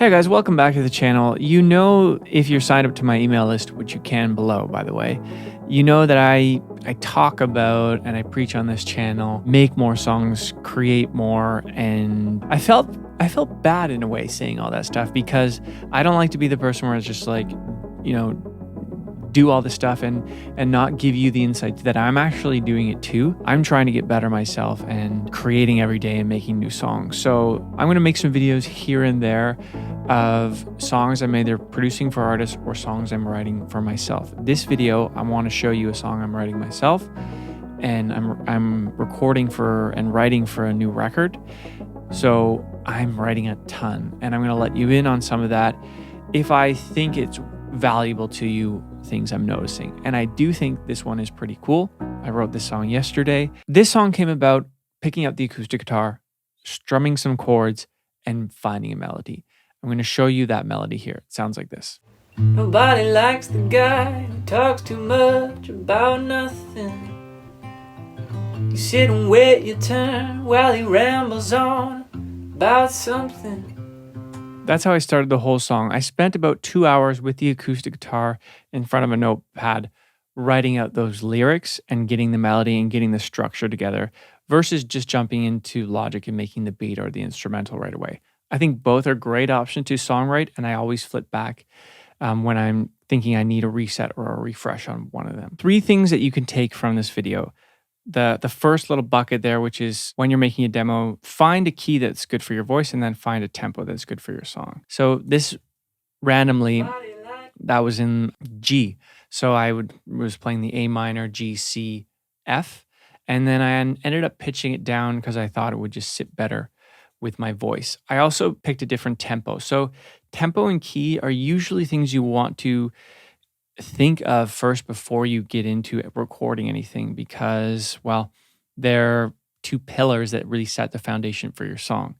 Hey guys, welcome back to the channel. You know, if you're signed up to my email list, which you can below, by the way, you know that I talk about and I preach on this channel, make more songs, create more, and I felt bad in a way saying all that stuff because I don't like to be the person where it's just like, you know, do all this stuff and not give you the insight that I'm actually doing it too. I'm trying to get better myself and creating every day and making new songs. So I'm going to make some videos here and there of songs I'm either producing for artists or songs I'm writing for myself. This video, I want to show you a song I'm writing myself, and I'm recording for and writing for a new record. So I'm writing a ton, and I'm going to let you in on some of that if I think it's valuable to you, things I'm noticing. And I do think this one is pretty cool. I wrote this song yesterday. This song came about picking up the acoustic guitar, strumming some chords, and finding a melody. I'm going to show you that melody here. It sounds like this. Nobody likes the guy who talks too much about nothing. You sit and wait your turn while he rambles on about something. That's how I started the whole song. I spent about 2 hours with the acoustic guitar in front of a notepad, writing out those lyrics and getting the melody and getting the structure together versus just jumping into Logic and making the beat or the instrumental right away. I think both are great options to songwrite, and I always flip back when I'm thinking I need a reset or a refresh on one of them. 3 things that you can take from this video. The first little bucket there, which is when you're making a demo, find a key that's good for your voice and then find a tempo that's good for your song. So this randomly, that was in G. So I was playing the A minor, G, C, F, and then I ended up pitching it down because I thought it would just sit better with my voice. I also picked a different tempo. So tempo and key are usually things you want to think of first before you get into recording anything because, well, they're 2 pillars that really set the foundation for your song.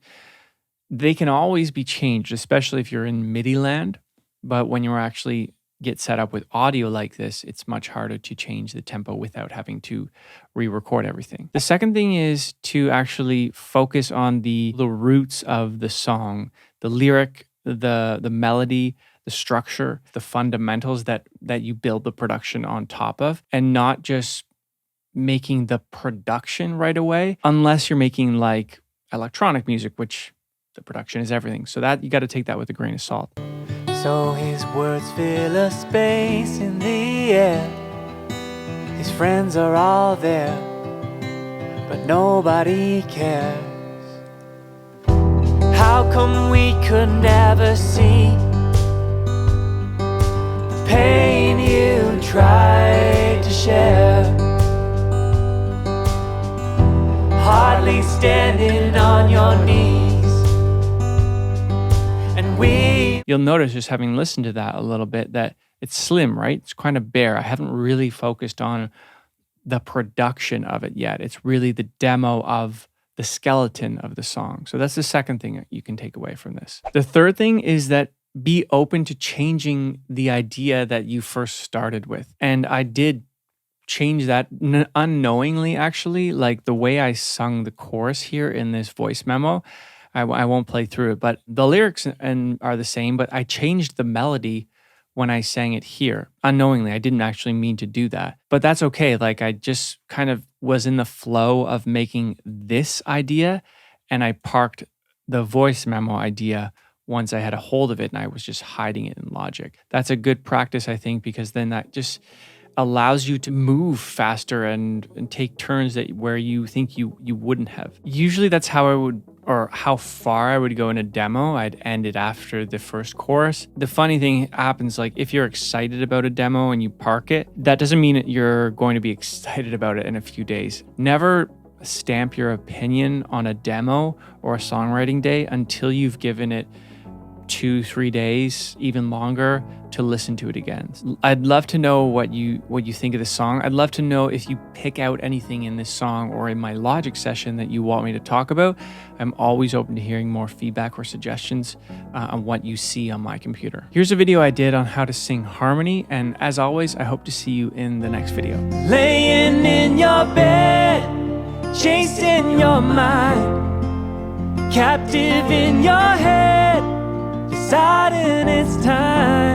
They can always be changed, especially if you're in MIDI land, but when you actually get set up with audio like this, it's much harder to change the tempo without having to re-record everything. The second thing is to actually focus on the roots of the song, the lyric, the melody, the structure, the fundamentals that you build the production on top of, and not just making the production right away, unless you're making like electronic music, which the production is everything. So that you got to take that with a grain of salt. So his words fill a space in the air. His friends are all there, but nobody cares. How come we could never see the pain you tried to share? Hardly standing on your knees. You'll notice just having listened to that a little bit that it's slim, right? It's kind of bare. I haven't really focused on the production of it yet. It's really the demo of the skeleton of the song. So that's the second thing that you can take away from this. The third thing is that be open to changing the idea that you first started with. And I did change that unknowingly, actually, like the way I sung the chorus here in this voice memo. I won't play through it, but the lyrics are the same, but I changed the melody when I sang it here. Unknowingly, I didn't actually mean to do that, but that's okay. Like I just kind of was in the flow of making this idea, and I parked the voice memo idea once I had a hold of it, and I was just hiding it in Logic. That's a good practice, I think, because then that just allows you to move faster and take turns where you think you wouldn't have. Usually that's how I would, or how far I would go in a demo. I'd end it after the first chorus. The funny thing happens, like if you're excited about a demo and you park it, that doesn't mean that you're going to be excited about it in a few days. Never stamp your opinion on a demo or a songwriting day until you've given it 2-3 days, even longer, to listen to it again. I'd love to know what you think of the song. I'd love to know if you pick out anything in this song or in my Logic session that you want me to talk about. I'm always open to hearing more feedback or suggestions on what you see on my computer. Here's a video I did on how to sing harmony, and as always, I hope to see you in the next video. Laying in your bed, chasing your mind, captive in your head. deciding it's time.